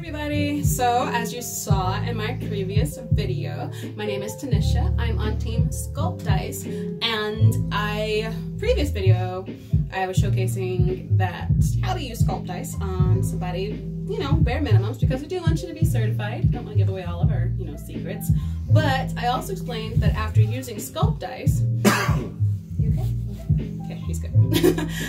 Everybody, so as you saw in my previous video, my name is Tenisha. I'm on Team Sculpt Dice, and previous video I was showcasing that how to use Sculpt Dice on somebody, you know, bare minimums, because we do want you to be certified. Don't want to give away all of our, you know, secrets. But I also explained that after using Sculpt Dice, you okay? Okay, he's good.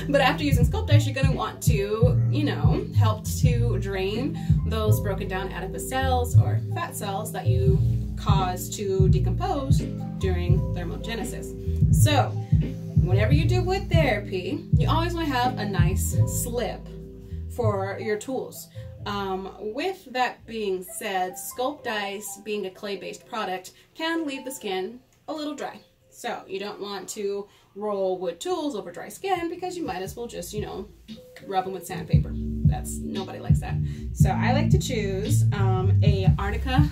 But after using Sculpt Dice, you're going to want to, you know, help to drain those broken down adipose cells or fat cells that you cause to decompose during thermogenesis. So, whenever you do wood therapy, you always want to have a nice slip for your tools. With that being said, Sculpt Dice, being a clay-based product, can leave the skin a little dry. So you don't want to roll wood tools over dry skin, because you might as well just, you know, rub them with sandpaper. Nobody likes that. So I like to choose a Arnica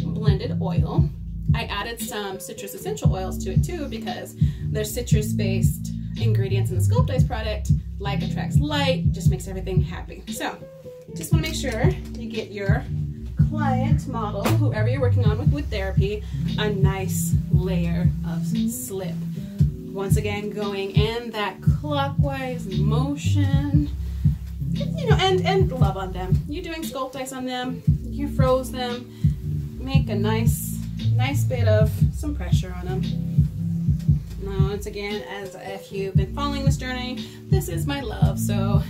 blended oil. I added some citrus essential oils to it too, because there's citrus-based ingredients in the Sculpt Dice product. Like attracts like, just makes everything happy. So just want to make sure you get your client, model, whoever you're working on with wood therapy, a nice layer of slip. Once again, going in that clockwise motion, you know, and love on them. You're doing Sculpt Dice on them, you froze them, make a nice bit of some pressure on them. Now, once again, as if you've been following this journey, this is my love, so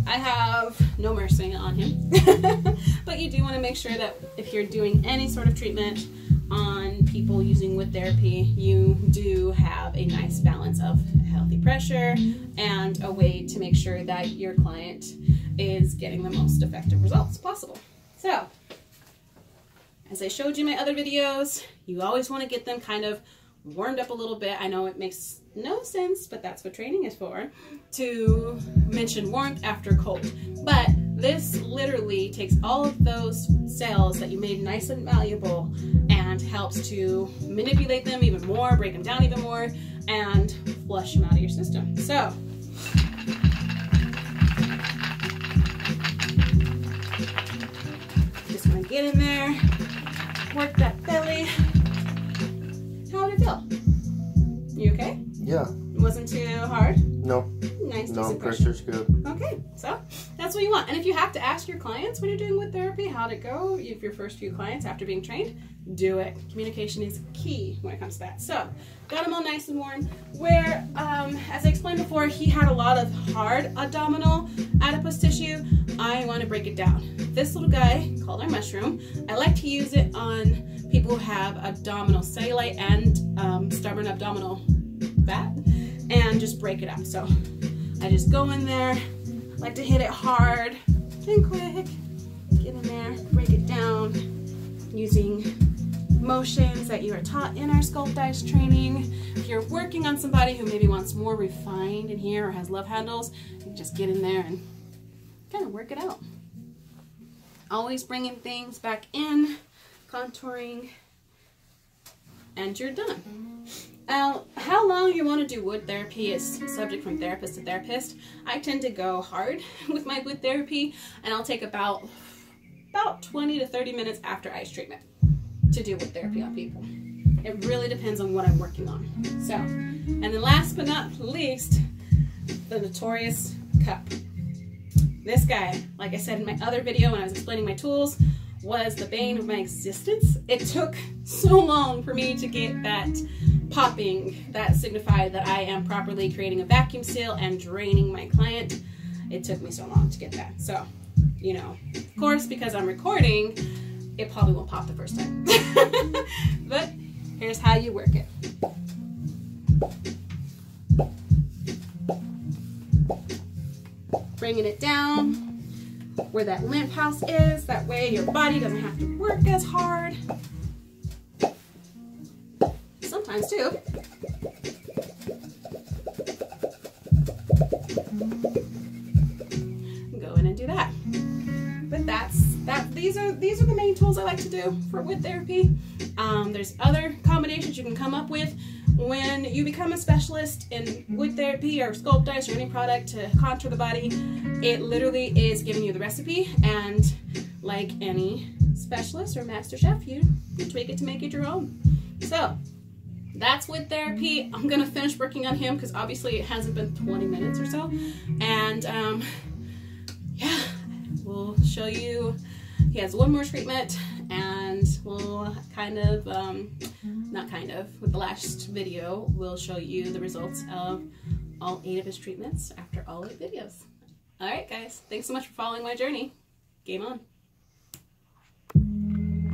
I have no mercy on him. But you do want to make sure that if you're doing any sort of treatment on people using wood therapy, you do have a nice balance of healthy pressure and a way to make sure that your client is getting the most effective results possible. So, as I showed you in my other videos, you always want to get them kind of warmed up a little bit. I know it makes no sense, but that's what training is for, to mention warmth after cold. But this literally takes all of those cells that you made nice and malleable and helps to manipulate them even more, break them down even more, and flush them out of your system. So, just want to get in there, work that belly. How did it feel? You okay? Yeah. It wasn't too hard? No. Nice, no, decent pressure's good. Okay, so that's what you want. And if you have to ask your clients when you're doing wood therapy how'd it go, if your first few clients after being trained, do it. Communication is key when it comes to that. So, got him all nice and warm. Where, as I explained before, he had a lot of hard abdominal adipose tissue. I want to break it down. This little guy, called our mushroom, I like to use it on people who have abdominal cellulite and stubborn abdominal fat, and just break it up. So I just go in there, like to hit it hard and quick, get in there, break it down using motions that you are taught in our Sculpt Dice training. If you're working on somebody who maybe wants more refined in here or has love handles, you can just get in there and kind of work it out. Always bringing things back in, contouring, and you're done. Now, how long you want to do wood therapy is subject from therapist to therapist. I tend to go hard with my wood therapy, and I'll take about 20 to 30 minutes after ice treatment to do wood therapy on people. It really depends on what I'm working on. So, and then last but not least, the notorious cup. This guy, like I said in my other video when I was explaining my tools, was the bane of my existence. It took so long for me to get that popping that signified that I am properly creating a vacuum seal and draining my client. It took me so long to get that. So, you know, of course, because I'm recording, it probably won't pop the first time. But here's how you work it. Bringing it down where that lymph house is, that way your body doesn't have to work as hard. Sometimes too. Go in and do that. But these are the main tools I like to do for wood therapy. There's other combinations you can come up with. When you become a specialist in wood therapy or Sculpt Dice or any product to contour the body, it literally is giving you the recipe, and like any specialist or master chef, you tweak it to make it your own. So that's with therapy. I'm gonna finish working on him because obviously it hasn't been 20 minutes or so. And yeah, we'll show you, he has one more treatment, and we'll with the last video, we'll show you the results of all 8 of his treatments after all 8 videos. All right, guys, thanks so much for following my journey. Game on.